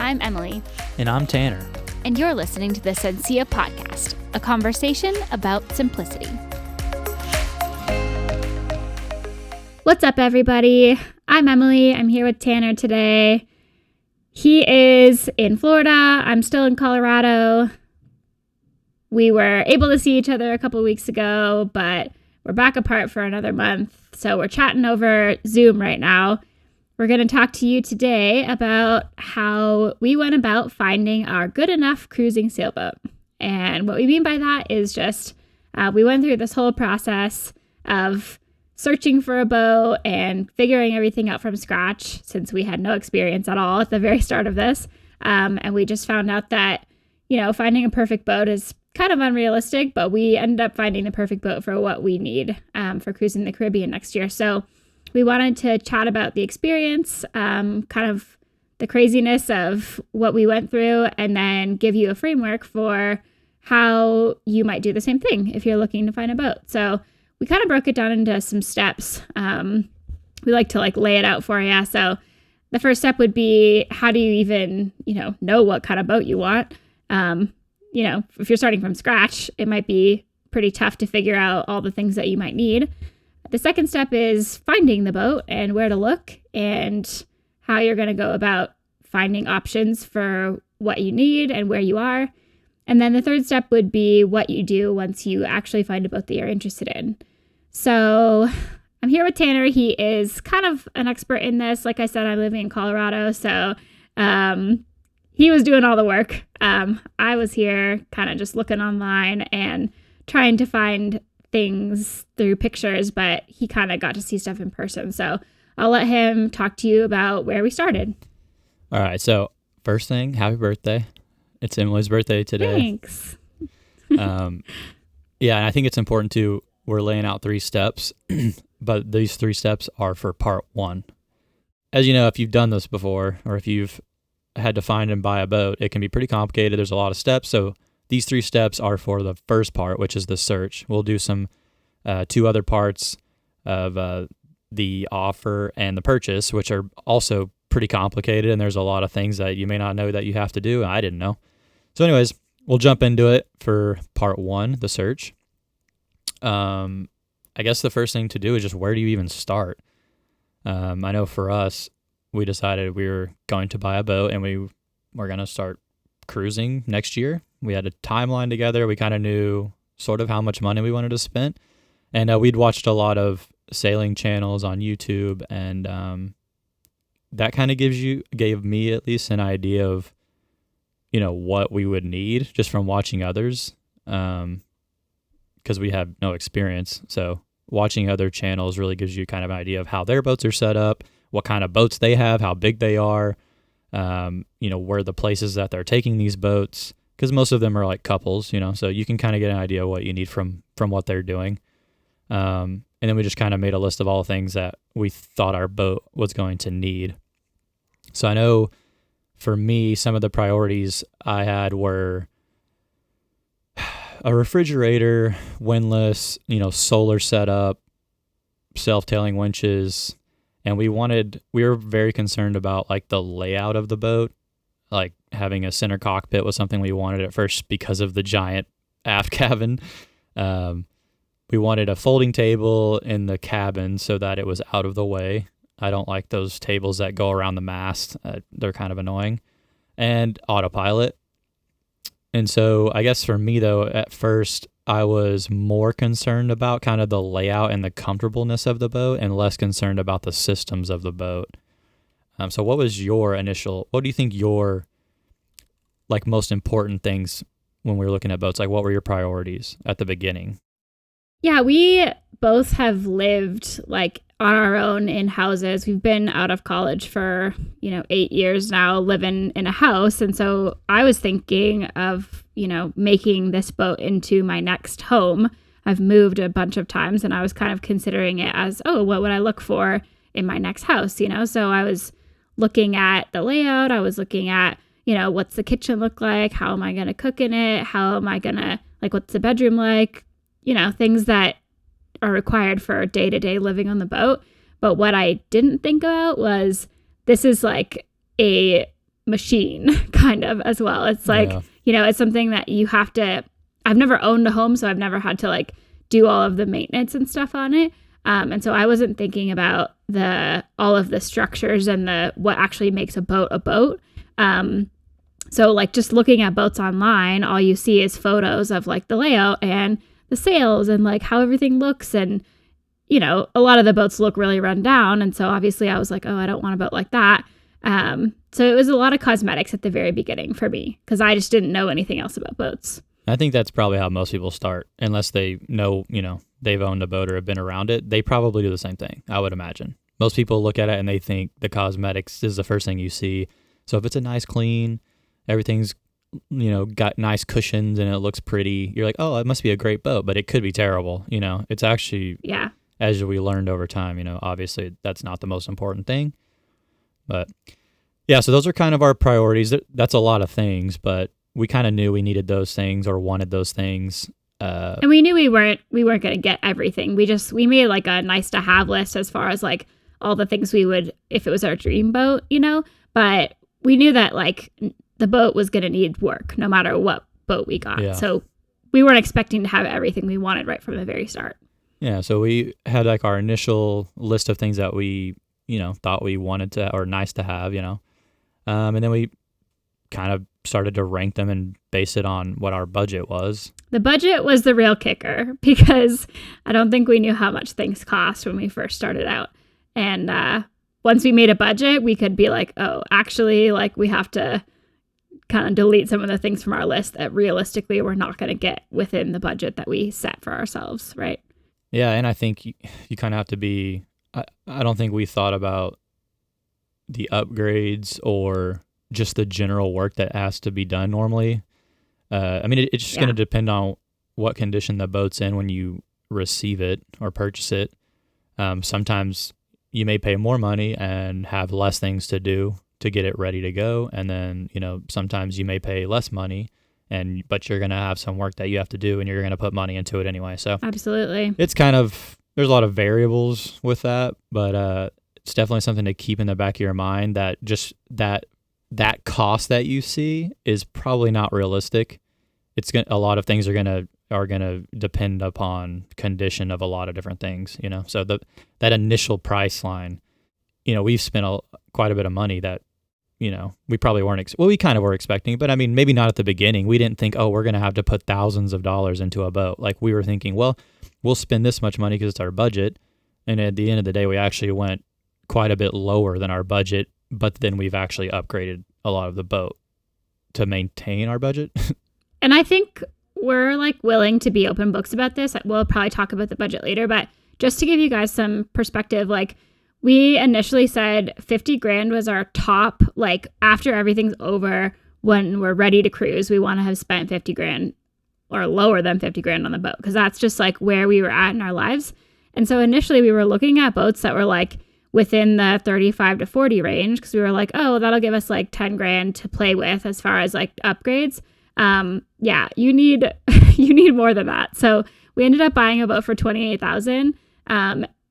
I'm Emily. And I'm Tanner. And you're listening to the Sencilla podcast, a conversation about simplicity. What's up, everybody? I'm Emily. I'm here with Tanner today. He is in Florida. I'm still in Colorado. We were able to see each other a couple weeks ago, but we're back apart for another month. So we're chatting over Zoom right now. We're going to talk to you today about how we went about finding our good enough cruising sailboat. And what we mean by that is just we went through this whole process of searching for a boat and figuring everything out from scratch since we had no experience at all at the very start of this. And we just found out that, finding a perfect boat is kind of unrealistic, but we ended up finding the perfect boat for what we need for cruising the Caribbean next year. So we wanted to chat about the experience, kind of the craziness of what we went through, and then give you a framework for how you might do the same thing if you're looking to find a boat. So we kind of broke it down into some steps. We like to lay it out for you. So the first step would be, how do you even, know what kind of boat you want? If you're starting from scratch, it might be pretty tough to figure out all the things that you might need. The second step is finding the boat and where to look and how you're going to go about finding options for what you need and where you are. And then the third step would be what you do once you actually find a boat that you're interested in. So I'm here with Tanner. He is kind of an expert in this. Like I said, I'm living in Colorado, so he was doing all the work. I was here kind of just looking online and trying to find things through pictures, but he kind of got to see stuff in person. So I'll let him talk to you about where we started. All right. So first thing, happy birthday. It's Emily's birthday today. Thanks. And I think it's important too. We're laying out 3 steps, but these 3 steps are for part 1. As you know, if you've done this before, or if you've had to find and buy a boat, it can be pretty complicated. There's a lot of steps. So these 3 steps are for the first part, which is the search. We'll do some 2 other parts of the offer and the purchase, which are also pretty complicated. And there's a lot of things that you may not know that you have to do. And I didn't know. So anyways, we'll jump into it for part 1, the search. I guess the first thing to do is just, where do you even start? I know for us, we decided we were going to buy a boat and we were going to start cruising next year. We had a timeline together. We kind of knew sort of how much money we wanted to spend. And we'd watched a lot of sailing channels on YouTube, and that kind of gave me at least an idea of, what we would need just from watching others, because we have no experience. So watching other channels really gives you kind of an idea of how their boats are set up, what kind of boats they have, how big they are, where the places that they're taking these boats, because most of them are like couples, so you can kind of get an idea of what you need from what they're doing. And then we just kind of made a list of all the things that we thought our boat was going to need. So I know for me, some of the priorities I had were a refrigerator, windlass, solar setup, self-tailing winches. And we were very concerned about the layout of the boat. Having a center cockpit was something we wanted at first because of the giant aft cabin. We wanted a folding table in the cabin so that it was out of the way. I don't like those tables that go around the mast. They're kind of annoying. And autopilot. And so I guess for me, though, at first, I was more concerned about kind of the layout and the comfortableness of the boat and less concerned about the systems of the boat. So what do you think your most important things when we were looking at boats? What were your priorities at the beginning? Yeah, we both have lived on our own in houses. We've been out of college for, 8 years now, living in a house. And so I was thinking of, making this boat into my next home. I've moved a bunch of times and I was kind of considering it as, what would I look for in my next house? So I was looking at the layout. I was looking at, what's the kitchen look like? How am I going to cook in it? How am I going to, what's the bedroom like? Things that are required for day-to-day living on the boat. But what I didn't think about was this is a machine kind of as well. It's like, it's something that you have to, I've never owned a home, so I've never had to like do all of the maintenance and stuff on it. And so I wasn't thinking about all of the structures and what actually makes a boat a boat. So like just looking at boats online, all you see is photos of like the layout and the sails and like how everything looks. And, a lot of the boats look really run down. And so obviously I was like, oh, I don't want a boat like that. So it was a lot of cosmetics at the very beginning for me because I just didn't know anything else about boats. I think that's probably how most people start, unless they know, they've owned a boat or have been around it. They probably do the same thing, I would imagine. Most people look at it and they think the cosmetics is the first thing you see. So if it's a nice clean, everything's, got nice cushions and it looks pretty, you're like, oh, it must be a great boat, but it could be terrible. It's actually, as we learned over time, obviously that's not the most important thing. But yeah, so those are kind of our priorities. That's a lot of things, but we kind of knew we needed those things or wanted those things. And we knew we weren't going to get everything. We made like a nice to have list as far as like all the things we would, if it was our dream boat, but we knew that like the boat was going to need work no matter what boat we got. Yeah. So we weren't expecting to have everything we wanted right from the very start. Yeah. So we had like our initial list of things that we, thought we wanted to, or nice to have, and then we kind of started to rank them and base it on what our budget was. The budget was the real kicker because I don't think we knew how much things cost when we first started out. And once we made a budget, we could be like, oh, actually, like we have to kind of delete some of the things from our list that realistically we're not going to get within the budget that we set for ourselves, right? Yeah, and I think you kind of have to be, I don't think we thought about the upgrades or just the general work that has to be done normally. It's just going to depend on what condition the boat's in when you receive it or purchase it. Sometimes you may pay more money and have less things to do to get it ready to go. And then, sometimes you may pay less money but you're going to have some work that you have to do and you're going to put money into it anyway. So absolutely. It's kind of, there's a lot of variables with that, but it's definitely something to keep in the back of your mind that just that cost that you see is probably not realistic. A lot of things are gonna depend upon condition of a lot of different things, So that initial price line, we've spent quite a bit of money that, we probably weren't. We kind of were expecting, but I mean, maybe not at the beginning. We didn't think, oh, we're gonna have to put thousands of dollars into a boat. Like we were thinking, well, we'll spend this much money because it's our budget, and at the end of the day, we actually went quite a bit lower than our budget. But then we've actually upgraded a lot of the boat to maintain our budget. And I think we're like willing to be open books about this. We'll probably talk about the budget later, but just to give you guys some perspective, like we initially said 50 grand was our top, like after everything's over, when we're ready to cruise, we want to have spent 50 grand or lower than 50 grand on the boat. Cause that's just like where we were at in our lives. And so initially we were looking at boats that were like within the 35 to 40 range. Cause we were like, oh, that'll give us like 10 grand to play with as far as like upgrades. You need more than that. So we ended up buying a boat for $28,000.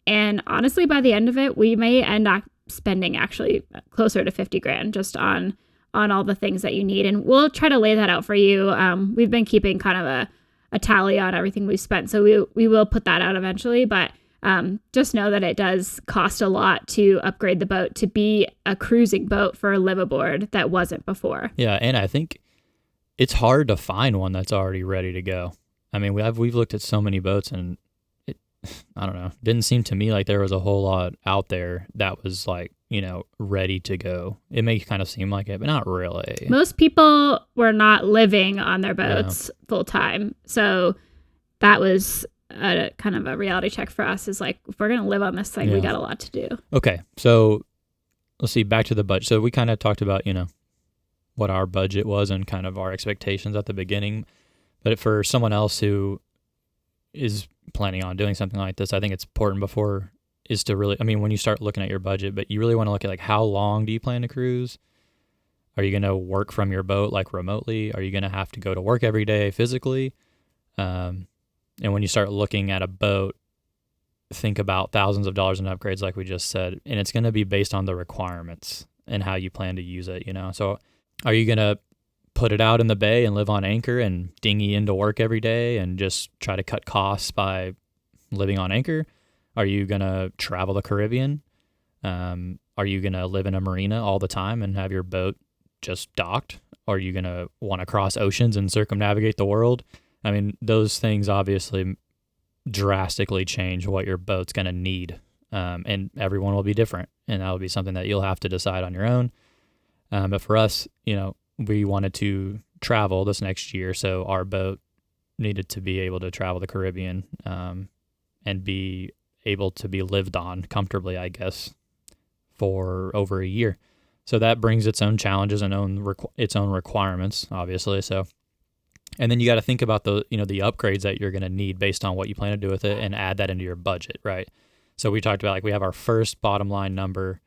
And honestly, by the end of it, we may end up spending actually closer to 50 grand just on all the things that you need. And we'll try to lay that out for you. We've been keeping kind of a tally on everything we've spent. So we will put that out eventually, but just know that it does cost a lot to upgrade the boat to be a cruising boat for a liveaboard that wasn't before. Yeah, and I think it's hard to find one that's already ready to go. I mean, we've looked at so many boats, and I don't know, didn't seem to me like there was a whole lot out there that was like, ready to go. It may kind of seem like it, but not really. Most people were not living on their boats full time, so that was a kind of a reality check for us. Is like, if we're gonna live on this thing, we got a lot to do. Okay, so let's see, back to the budget. So we kind of talked about what our budget was and kind of our expectations at the beginning, but for someone else who is planning on doing something like this, I think it's important is to really, when you start looking at your budget, but you really want to look at like, how long do you plan to cruise? Are you going to work from your boat like remotely? Are you going to have to go to work every day physically? And when you start looking at a boat, think about thousands of dollars in upgrades like we just said, and it's going to be based on the requirements and how you plan to use it, So Are you going to put it out in the bay and live on anchor and dinghy into work every day and just try to cut costs by living on anchor? Are you going to travel the Caribbean? Are you going to live in a marina all the time and have your boat just docked? Are you going to want to cross oceans and circumnavigate the world? I mean, those things obviously drastically change what your boat's going to need. And everyone will be different. And that'll be something that you'll have to decide on your own. But for us, we wanted to travel this next year. So our boat needed to be able to travel the Caribbean and be able to be lived on comfortably, I guess, for over a year. So that brings its own challenges and its own requirements, obviously. So, and then you got to think about the upgrades that you're going to need based on what you plan to do with it and add that into your budget, right? So we talked about, like, we have our first bottom line number.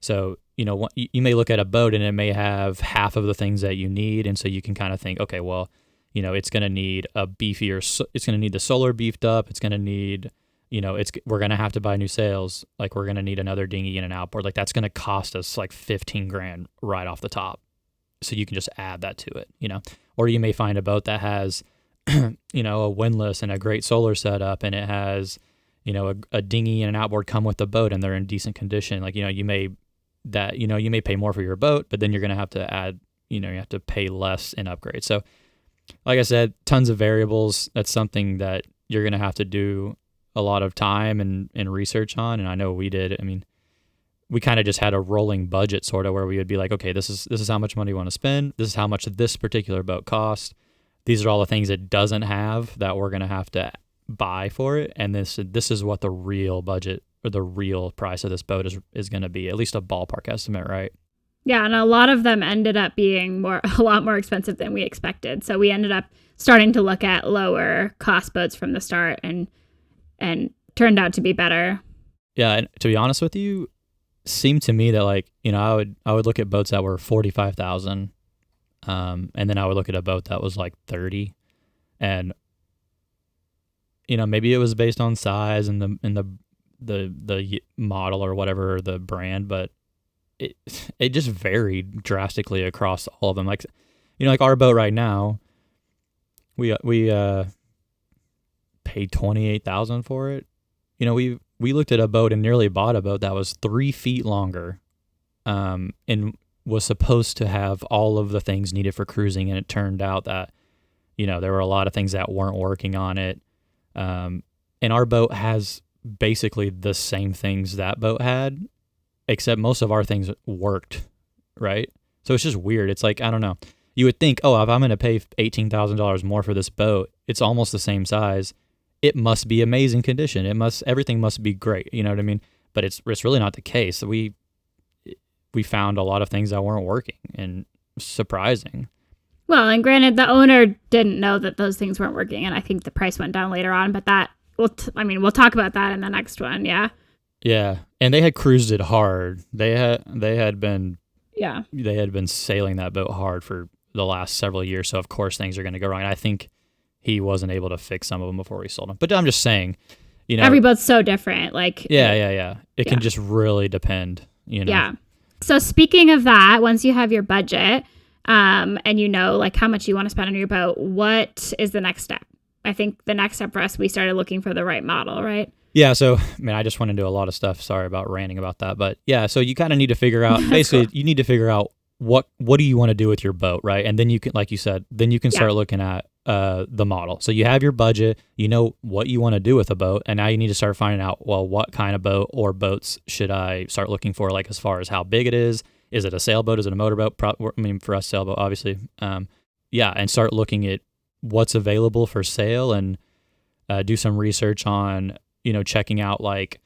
So, you may look at a boat and it may have half of the things that you need. And so you can kind of think, okay, well, it's going to need it's going to need the solar beefed up. It's going to need, we're going to have to buy new sails. Like, we're going to need another dinghy and an outboard. Like, that's going to cost us like 15 grand right off the top. So you can just add that to it, or you may find a boat that has, a windlass and a great solar setup, and it has, a dinghy and an outboard come with the boat and they're in decent condition. Like, you may pay more for your boat, but then you're going to have to add, you have to pay less in upgrades. So like I said, tons of variables. That's something that you're going to have to do a lot of time and research on. And I know we did. I mean, we kind of just had a rolling budget sort of where we would be like, okay, this is how much money we want to spend. This is how much this particular boat costs. These are all the things it doesn't have that we're going to have to buy for it. And this is what the real budget or the real price of this boat is going to be, at least a ballpark estimate, right? Yeah, and a lot of them ended up being a lot more expensive than we expected. So we ended up starting to look at lower cost boats from the start, and turned out to be better. Yeah, and to be honest with you, seemed to me that, like, I would look at boats that were 45,000, and then I would look at a boat that was like 30, and maybe it was based on size and the model or whatever, the brand, but it just varied drastically across all of them. Like, like our boat right now, we paid 28,000 for it. We looked at a boat and nearly bought a boat that was 3 feet longer, and was supposed to have all of the things needed for cruising, and it turned out that there were a lot of things that weren't working on it. And our boat has basically the same things that boat had, except most of our things worked, right? So it's just weird. It's like, I don't know. You would think, oh, if I'm going to pay $18,000 more for this boat, it's almost the same size. It must be amazing condition. Everything must be great. You know what I mean? But it's really not the case. We found a lot of things that weren't working, and surprising. Well, and granted, the owner didn't know that those things weren't working, and I think the price went down later on. But that we'll talk about that in the next one. Yeah. Yeah, and they had cruised it hard. They had been sailing that boat hard for the last several years. So of course things are going to go wrong. And I think he wasn't able to fix some of them before we sold them. But I'm just saying, every boat's so different. Like it can just really depend. Yeah. So speaking of that, once you have your budget, and like how much you want to spend on your boat, what is the next step? I think the next step for us, we started looking for the right model, right? Yeah, so, I just went into a lot of stuff. Sorry about ranting about that. But yeah, so you kind of need to figure out, basically, cool. You need to figure out what do you want to do with your boat, right? And then you can, like you said, start looking at the model. So you have your budget, what you want to do with a boat, and now you need to start finding out, well, what kind of boat or boats should I start looking for, like as far as how big it is? Is it a sailboat? Is it a motorboat? For us, sailboat, obviously. And start looking at what's available for sale, and do some research on, checking out like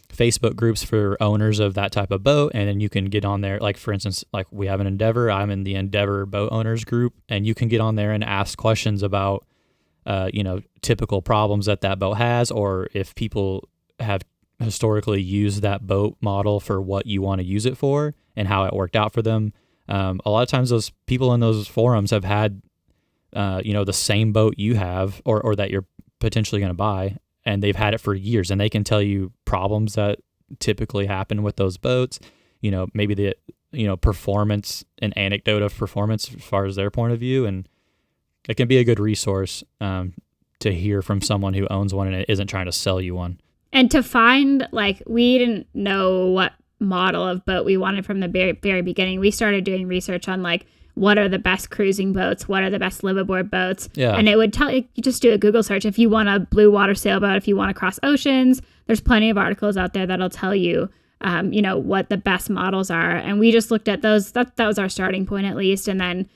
Facebook groups for owners of that type of boat. And then you can get on there, like for instance, like we have an Endeavor, I'm in the Endeavor boat owners group, and you can get on there and ask questions about, typical problems that boat has, or if people have historically used that boat model for what you want to use it for and how it worked out for them. A lot of times those people in those forums have had, the same boat you have or that you're potentially going to buy, and they've had it for years, and they can tell you problems that typically happen with those boats. Maybe performance, an anecdote of performance as far as their point of view. And it can be a good resource to hear from someone who owns one and isn't trying to sell you one. And to find, like, we didn't know what model of boat we wanted from the very, very beginning. We started doing research on, like, what are the best cruising boats? What are the best liveaboard boats? Yeah. And it would tell you, just do a Google search. If you want a blue water sailboat, if you want to cross oceans, there's plenty of articles out there that'll tell you, what the best models are. And we just looked at those. That was our starting point, at least. And then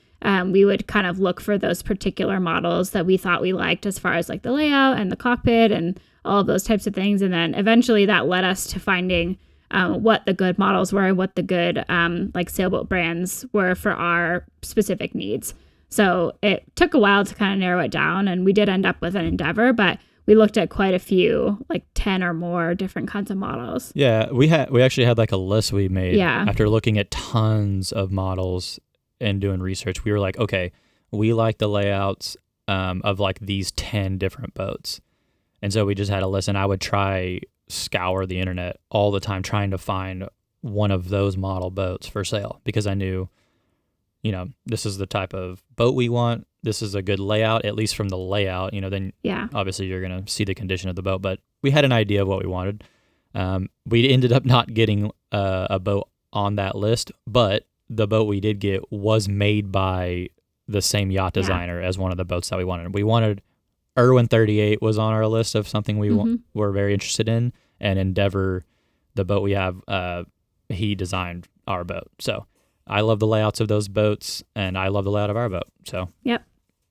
we would kind of look for those particular models that we thought we liked as far as, like, the layout and the cockpit and all of those types of things. And then eventually that led us to finding what the good models were and what the good like sailboat brands were for our specific needs. So it took a while to kind of narrow it down, and we did end up with an Endeavor, but we looked at quite a few, like 10 or more different kinds of models. Yeah, we actually had like a list we made after looking at tons of models and doing research. We were like, okay, we like the layouts of like these 10 different boats. And so we just had a list, and I would scour the internet all the time trying to find one of those model boats for sale, because I knew, this is the type of boat we want. This is a good layout, at least from the layout, then obviously you're going to see the condition of the boat, but we had an idea of what we wanted. We ended up not getting a boat on that list, but the boat we did get was made by the same yacht designer as one of the boats that we wanted. We wanted Irwin 38 was on our list of something we were very interested in, and Endeavor, the boat we have, he designed our boat. So I love the layouts of those boats, and I love the layout of our boat. So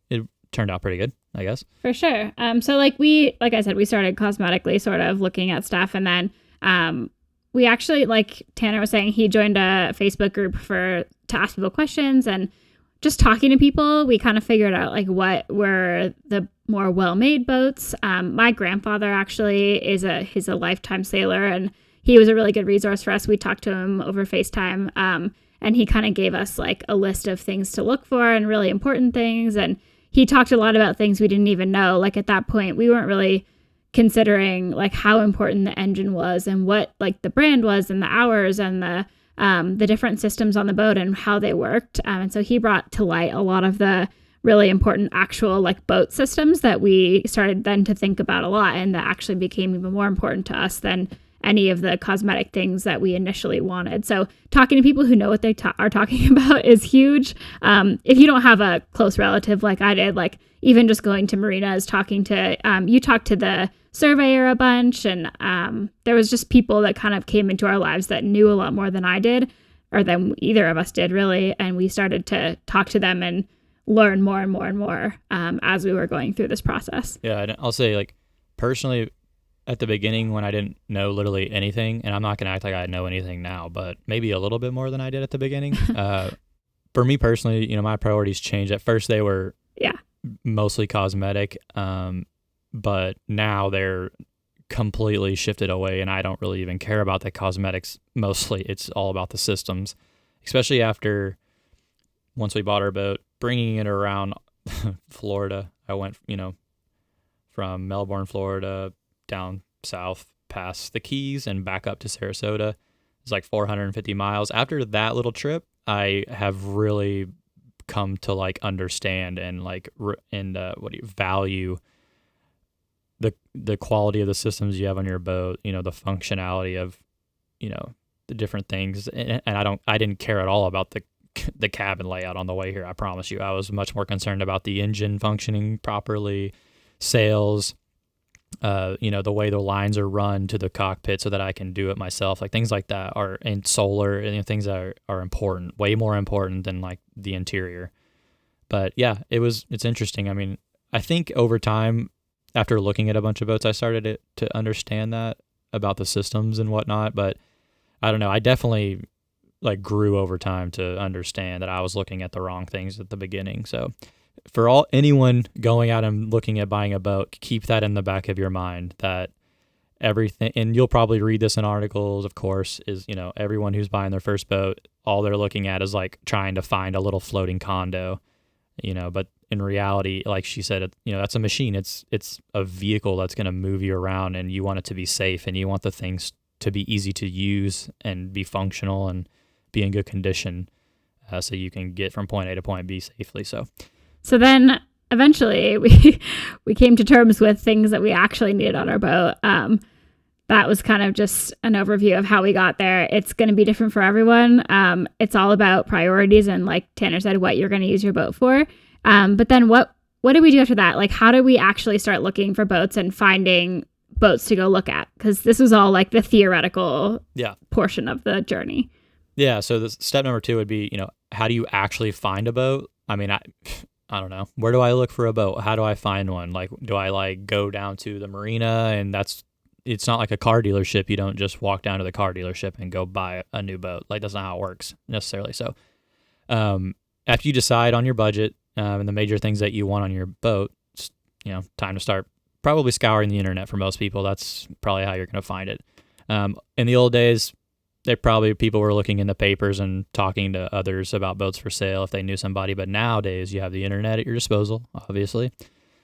it turned out pretty good, I guess. For sure. So like I said, we started cosmetically sort of looking at stuff, and then we actually, like Tanner was saying, he joined a Facebook group to ask people questions, and just talking to people, we kind of figured out like what were the more well-made boats. My grandfather actually he's a lifetime sailor, and he was a really good resource for us. We talked to him over FaceTime, and he kind of gave us like a list of things to look for and really important things. And he talked a lot about things we didn't even know. Like at that point, we weren't really considering like how important the engine was and what like the brand was and the hours and the different systems on the boat and how they worked. And so he brought to light a lot of the really important actual like boat systems that we started then to think about a lot, and that actually became even more important to us than any of the cosmetic things that we initially wanted. So talking to people who know what they are talking about is huge. If you don't have a close relative like I did, like even just going to marinas, talking to, you talked to the surveyor a bunch, and there was just people that kind of came into our lives that knew a lot more than I did, or than either of us did really. And we started to talk to them and learn more and more and more as we were going through this process. Yeah, and I'll say like personally, at the beginning when I didn't know literally anything, and I'm not going to act like I know anything now, but maybe a little bit more than I did at the beginning. For me personally, my priorities changed. At first they were mostly cosmetic, but now they're completely shifted away, and I don't really even care about the cosmetics. Mostly it's all about the systems, especially after once we bought our boat, bringing it around Florida. I went, from Melbourne, Florida, down south past the Keys and back up to Sarasota. It's like 450 miles. After that little trip, I have really come to like understand and like value the quality of the systems you have on your boat, the functionality of, the different things. And I didn't care at all about the cabin layout on the way here. I promise you, I was much more concerned about the engine functioning properly, sails, the way the lines are run to the cockpit so that I can do it myself, like things like that and solar and things that are important, way more important than like the interior. But yeah, it's interesting. I mean, I think over time, after looking at a bunch of boats, I started to understand that about the systems and whatnot, but I don't know. I definitely like grew over time to understand that I was looking at the wrong things at the beginning. So for anyone going out and looking at buying a boat, keep that in the back of your mind, that everything, and you'll probably read this in articles, of course, is, everyone who's buying their first boat, all they're looking at is like trying to find a little floating condo, but in reality, like she said, that's a machine. It's a vehicle that's going to move you around, and you want it to be safe, and you want the things to be easy to use and be functional and be in good condition so you can get from point A to point B safely. So then eventually we came to terms with things that we actually needed on our boat. That was kind of just an overview of how we got there. It's going to be different for everyone. It's all about priorities and, like Tanner said, what you're going to use your boat for. But then what did we do after that? Like, how do we actually start looking for boats and finding boats to go look at? Because this was all like the theoretical portion of the journey. Yeah. So the step number 2 would be, how do you actually find a boat? I mean, I don't know. Where do I look for a boat? How do I find one? Like, do I like go down to the marina? And it's not like a car dealership. You don't just walk down to the car dealership and go buy a new boat. Like, that's not how it works necessarily. So after you decide on your budget and the major things that you want on your boat, it's, time to start probably scouring the internet for most people. That's probably how you're going to find it. In the old days, people were looking in the papers and talking to others about boats for sale if they knew somebody. But nowadays, you have the internet at your disposal, obviously.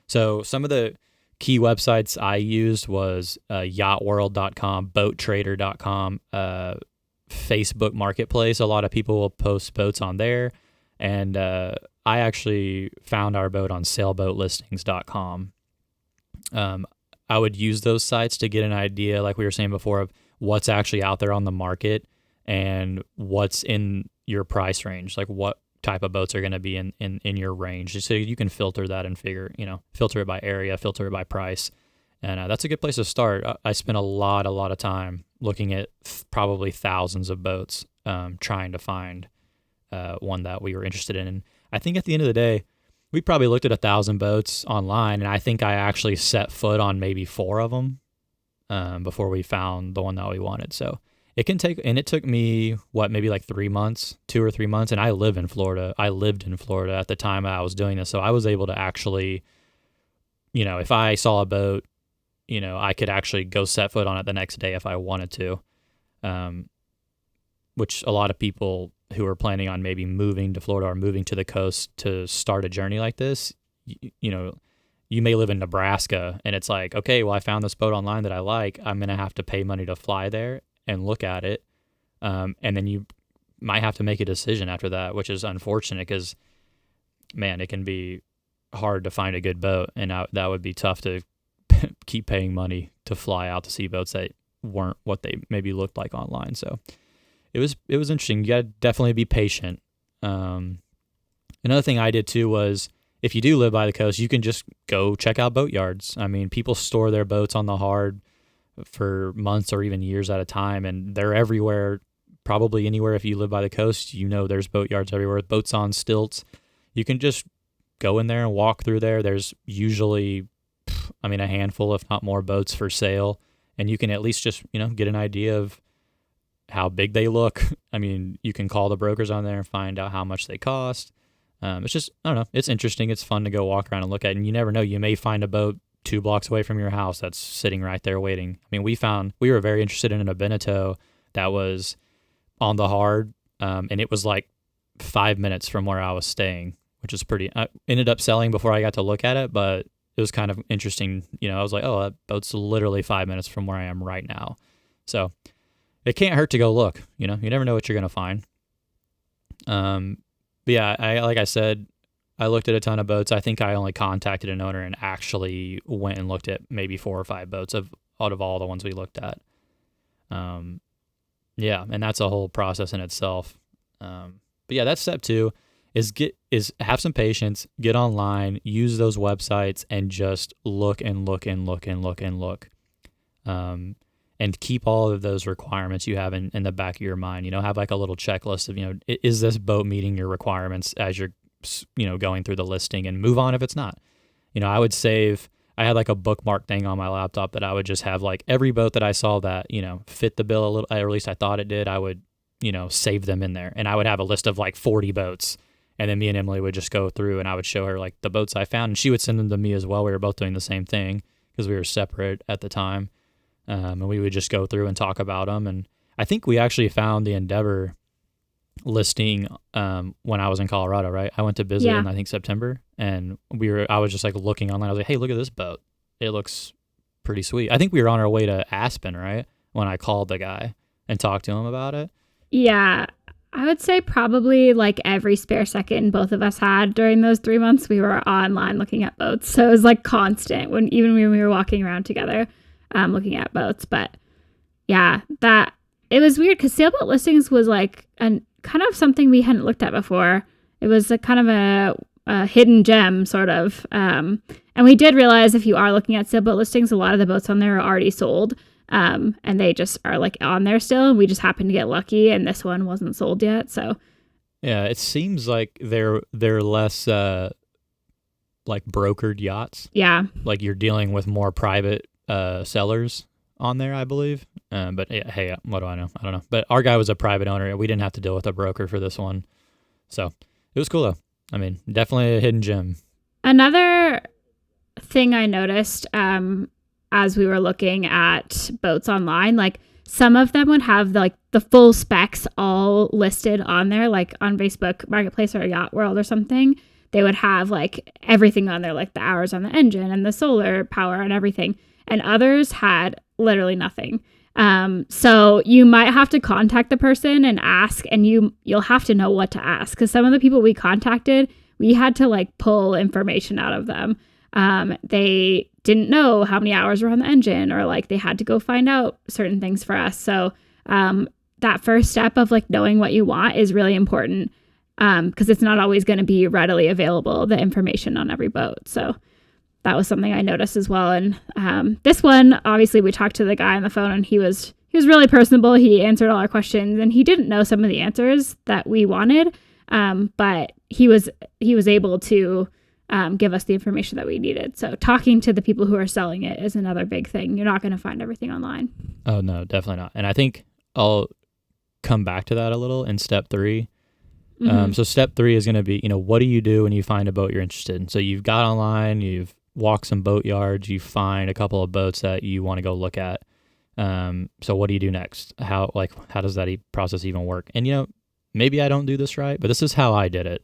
So some of the key websites I used was yachtworld.com, boattrader.com, Facebook Marketplace. A lot of people will post boats on there. And I actually found our boat on sailboatlistings.com. I would use those sites to get an idea, like we were saying before, of what's actually out there on the market and what's in your price range, like what type of boats are going to be in your range. So you can filter that and filter it by area, filter it by price. And that's a good place to start. I spent a lot of time looking at probably thousands of boats, trying to find one that we were interested in. And I think at the end of the day, we probably looked at 1,000 boats online, and I think I actually set foot on maybe 4 of them before we found the one that we wanted. So it took me, maybe like 3 months, 2 or 3 months, and I lived in Florida at the time I was doing this. So I was able to actually, if I saw a boat, I could actually go set foot on it the next day if I wanted to, which a lot of people who are planning on maybe moving to Florida or moving to the coast to start a journey like this, you may live in Nebraska and it's like, okay, well, I found this boat online that I like. I'm going to have to pay money to fly there and look at it. And then you might have to make a decision after that, which is unfortunate because, man, it can be hard to find a good boat. And that would be tough to keep paying money to fly out to see boats that weren't what they maybe looked like online. So it was interesting. You got to definitely be patient. Another thing I did too was, if you do live by the coast, you can just go check out boat yards. I mean, people store their boats on the hard for months or even years at a time, and they're everywhere, probably anywhere. If you live by the coast, there's boat yards everywhere, boats on stilts. You can just go in there and walk through there. There's usually, a handful, if not more, boats for sale, and you can at least just, get an idea of how big they look. I mean, you can call the brokers on there and find out how much they cost. It's just, I don't know, it's interesting. It's fun to go walk around and look at, and you never know. You may find a boat 2 blocks away from your house that's sitting right there waiting. I mean, we were very interested in a Beneteau that was on the hard, and it was like 5 minutes from where I was staying, which is I ended up selling before I got to look at it, but it was kind of interesting. I was like, oh, that boat's literally 5 minutes from where I am right now. So it can't hurt to go look. You never know what you're going to find. But yeah, like I said, I looked at a ton of boats. I think I only contacted an owner and actually went and looked at maybe 4 or 5 boats out of all the ones we looked at. Yeah, and that's a whole process in itself. But yeah, that's step 2 is have some patience, get online, use those websites, and just look and look and look and look and look. And keep all of those requirements you have in the back of your mind. Have like a little checklist of, is this boat meeting your requirements as you're, going through the listing, and move on if it's not. I had like a bookmark thing on my laptop that I would just have like every boat that I saw that, fit the bill a little, or at least I thought it did, I would, save them in there. And I would have a list of like 40 boats. And then me and Emily would just go through and I would show her like the boats I found, and she would send them to me as well. We were both doing the same thing because we were separate at the time. And we would just go through and talk about them. And I think we actually found the Endeavor listing when I was in Colorado, right? I went to visit in, I think, September. And I was just like looking online. I was like, hey, look at this boat. It looks pretty sweet. I think we were on our way to Aspen, right? When I called the guy and talked to him about it. Yeah. I would say probably like every spare second both of us had during those 3 months, we were online looking at boats. So it was like constant even when we were walking around together, looking at boats. But yeah, that it was weird because Sailboat listings was like kind of something we hadn't looked at before. It was a kind of a hidden gem sort of. And we did realize if you are looking at Sailboat listings, a lot of the boats on there are already sold. And they just are like on there still. We just happened to get lucky and this one wasn't sold yet. So yeah, it seems like they're less like brokered yachts. yeah. Like you're dealing with more private sellers on there, I believe. But yeah, hey, what do I know? I don't know. But our guy was a private owner. We didn't have to deal with a broker for this one. So it was cool though. I mean, definitely a hidden gem. Another thing I noticed as we were looking at boats online, like some of them would have the full specs all listed on there, like on Facebook Marketplace or Yacht World or something. They would have like everything on there, like the hours on the engine and the solar power and everything. And others had literally nothing. So you might have to contact the person and ask, and you'll have to know what to ask. Because some of the people we contacted, we had to like pull information out of them. They didn't know how many hours were on the engine, or like they had to go find out certain things for us. So that first step of like knowing what you want is really important, because it's not always going to be readily available, the information on every boat. So that was something I noticed as well. And this one, obviously, we talked to the guy on the phone, and he was really personable. He answered all our questions, and he didn't know some of the answers that we wanted, but he was able to give us the information that we needed. So talking to the people who are selling it is another big thing. You're not going to find everything online. Oh no, definitely not. And I think I'll come back to that a little in step 3. So step 3 is going to be, what do you do when you find a boat you're interested in? So you've got online, you've walked some boat yards, you find a couple of boats that you want to go look at. So what do you do next? How does that process even work? And, maybe I don't do this right, but this is how I did it.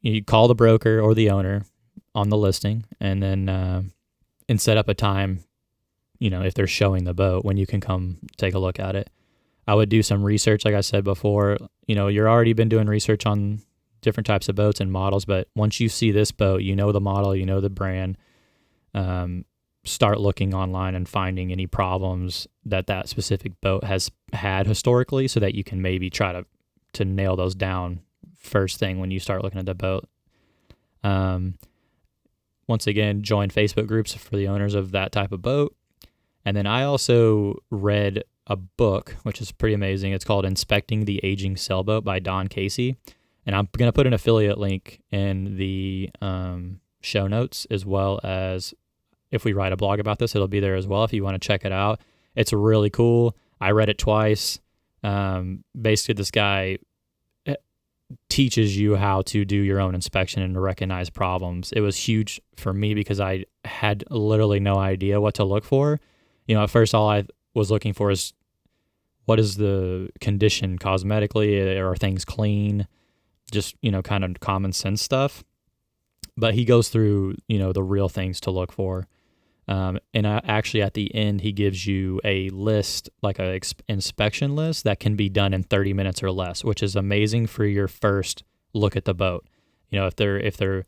You call the broker or the owner on the listing, and then and set up a time, if they're showing the boat, when you can come take a look at it. I would do some research, like I said before. You're already been doing research on different types of boats and models, but once you see this boat, the model, the brand, start looking online and finding any problems that specific boat has had historically, so that you can maybe try to nail those down first thing when you start looking at the boat. Once again, join Facebook groups for the owners of that type of boat. And then I also read a book, which is pretty amazing. It's called Inspecting the Aging Sailboat by Don Casey. And I'm going to put an affiliate link in the show notes, as well as if we write a blog about this, it'll be there as well if you want to check it out. It's really cool. I read it twice. Basically, this guy teaches you how to do your own inspection and to recognize problems. It was huge for me because I had literally no idea what to look for. At first, all I was looking for is, what is the condition cosmetically? Are things clean? Just, kind of common sense stuff. But he goes through, the real things to look for. And actually at the end, he gives you a list, like a inspection list that can be done in 30 minutes or less, which is amazing for your first look at the boat. If they're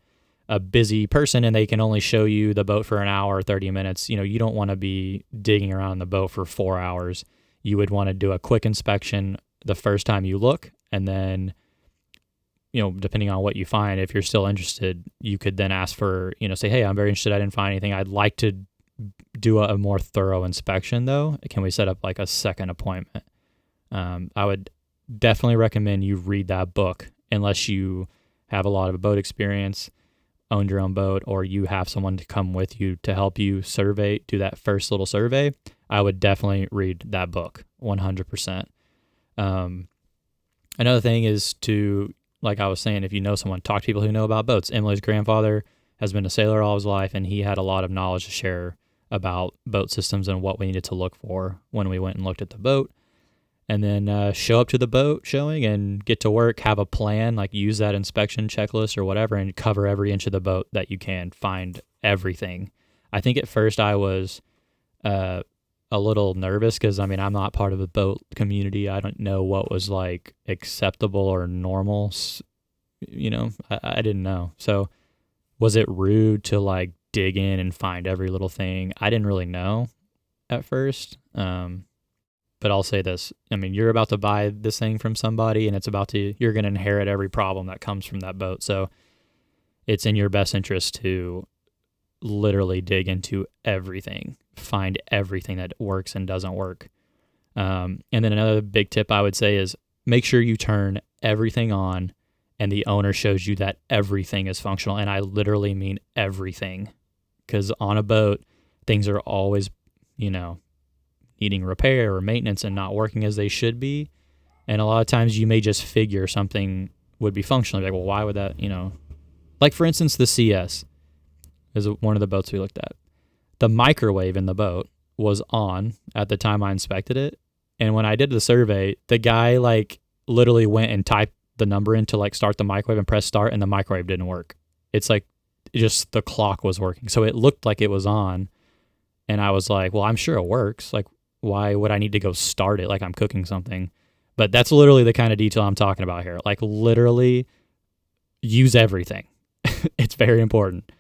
a busy person and they can only show you the boat for an hour or 30 minutes, you don't want to be digging around the boat for 4 hours. You would want to do a quick inspection the first time you look, and then, depending on what you find, if you're still interested, you could then ask for, say, hey, I'm very interested. I didn't find anything. I'd like to do a more thorough inspection though. Can we set up like a second appointment? I would definitely recommend you read that book, unless you have a lot of boat experience, owned your own boat, or you have someone to come with you to help you do that first little survey. I would definitely read that book 100%. Another thing is to, like I was saying, if you know someone, talk to people who know about boats. Emily's grandfather has been a sailor all his life, and he had a lot of knowledge to share about boat systems and what we needed to look for when we went and looked at the boat. And then show up to the boat showing and get to work, have a plan, like use that inspection checklist or whatever, and cover every inch of the boat that you can, find everything. I think at first I was a little nervous because, I mean, I'm not part of the boat community. I don't know what was like acceptable or normal. I didn't know. So was it rude to like dig in and find every little thing? I didn't really know at first. But I'll say this. I mean, you're about to buy this thing from somebody and you're going to inherit every problem that comes from that boat. So it's in your best interest to literally dig into everything, find everything that works and doesn't work. And then another big tip I would say is make sure you turn everything on and the owner shows you that everything is functional. And I literally mean everything, because on a boat, things are always, needing repair or maintenance and not working as they should be. And a lot of times you may just figure something would be functional. Like, well, why would that, like for instance, the CS is one of the boats we looked at. The microwave in the boat was on at the time I inspected it. And when I did the survey, the guy like literally went and typed the number in to like start the microwave and press start, and the microwave didn't work. It's like just the clock was working. So it looked like it was on. And I was like, well, I'm sure it works. Like, why would I need to go start it like I'm cooking something? But that's literally the kind of detail I'm talking about here. Like literally use everything. It's very important.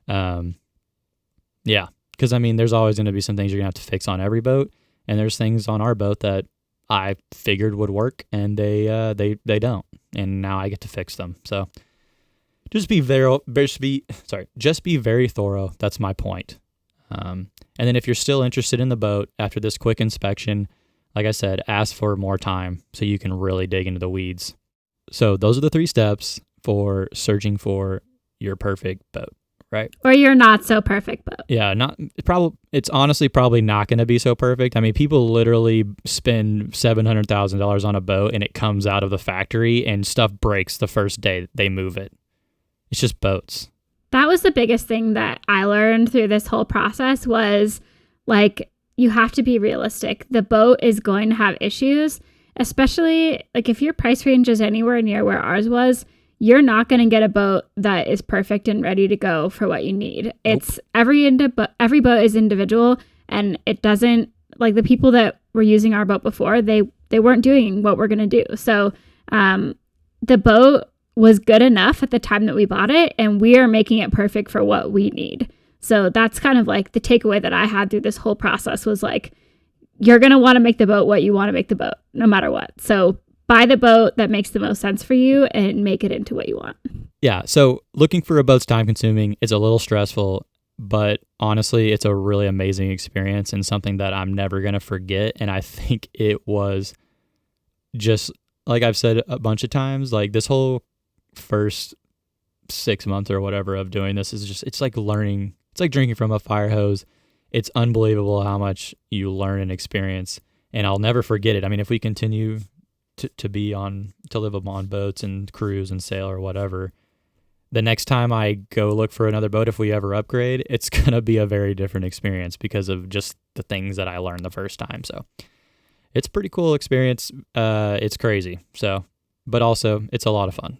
Yeah. Because I mean, there's always going to be some things you're going to have to fix on every boat. And there's things on our boat that I figured would work and they don't. And now I get to fix them. So just be very thorough. That's my point. And then if you're still interested in the boat after this quick inspection, like I said, ask for more time so you can really dig into the weeds. So those are the 3 steps for searching for your perfect boat, right? Or your not so perfect boat. Yeah, it's honestly probably not going to be so perfect. I mean, people literally spend $700,000 on a boat and it comes out of the factory and stuff breaks the first day they move it. It's just boats. That was the biggest thing that I learned through this whole process was like, you have to be realistic. The boat is going to have issues, especially like if your price range is anywhere near where ours was, you're not going to get a boat that is perfect and ready to go for what you need. Nope. It's every boat is individual, and it doesn't, like the people that were using our boat before, they weren't doing what we're going to do. So the boat was good enough at the time that we bought it, and we are making it perfect for what we need. So that's kind of like the takeaway that I had through this whole process was like, you're going to want to make the boat what you want to make the boat, no matter what. So buy the boat that makes the most sense for you and make it into what you want. Yeah. So looking for a boat's time consuming. It's a little stressful, but honestly, it's a really amazing experience and something that I'm never going to forget. And I think it was just, like I've said a bunch of times, like this whole first 6 months or whatever of doing this is just, it's like learning. It's like drinking from a fire hose. It's unbelievable how much you learn and experience, and I'll never forget it. I mean, if we continue to live on boats and cruise and sail or whatever, the next time I go look for another boat, if we ever upgrade, it's going to be a very different experience because of just the things that I learned the first time. So it's a pretty cool experience. It's crazy. So, but also it's a lot of fun.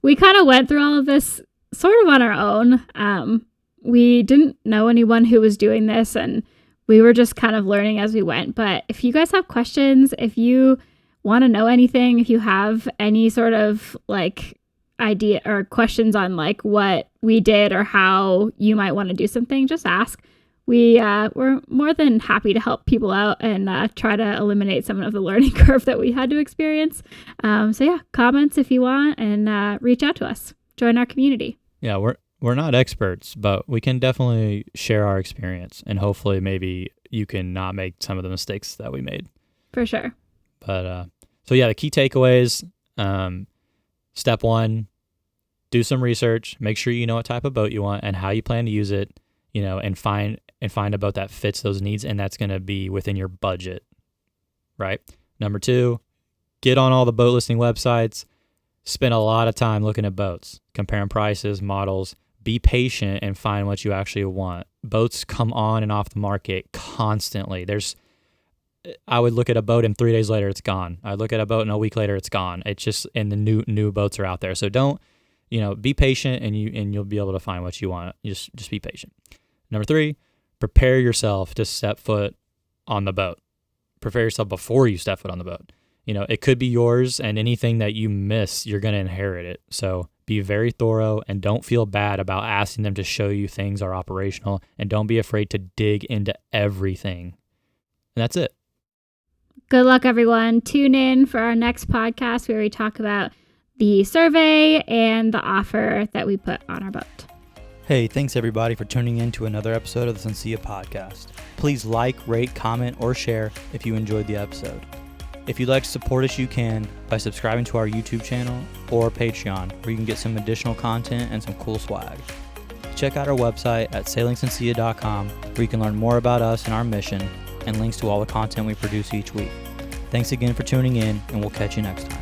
We kind of went through all of this sort of on our own. We didn't know anyone who was doing this, and we were just kind of learning as we went. But if you guys have questions, if you want to know anything, if you have any sort of like idea or questions on like what we did or how you might want to do something, just ask. We're more than happy to help people out and try to eliminate some of the learning curve that we had to experience. So yeah, comments if you want, and reach out to us. Join our community. Yeah, we're not experts, but we can definitely share our experience, and hopefully maybe you can not make some of the mistakes that we made. For sure. But so yeah, the key takeaways. Step 1, do some research. Make sure you know what type of boat you want and how you plan to use it. And find a boat that fits those needs, and that's going to be within your budget, right? Number 2, get on all the boat listing websites. Spend a lot of time looking at boats, comparing prices, models. Be patient and find what you actually want. Boats come on and off the market constantly. I would look at a boat and 3 days later it's gone. I'd look at a boat and a week later it's gone. It's just, and the new boats are out there. So don't, be patient, and you'll be able to find what you want. Just be patient. Number 3, prepare yourself to step foot on the boat. Prepare yourself before you step foot on the boat. It could be yours, and anything that you miss, you're going to inherit it. So be very thorough and don't feel bad about asking them to show you things are operational, and don't be afraid to dig into everything. And that's it. Good luck, everyone. Tune in for our next podcast where we talk about the survey and the offer that we put on our boat. Hey, thanks everybody for tuning in to another episode of the Sencilla podcast. Please like, rate, comment, or share if you enjoyed the episode. If you'd like to support us, you can by subscribing to our YouTube channel or Patreon, where you can get some additional content and some cool swag. Check out our website at sailingsencilla.com, where you can learn more about us and our mission, and links to all the content we produce each week. Thanks again for tuning in, and we'll catch you next time.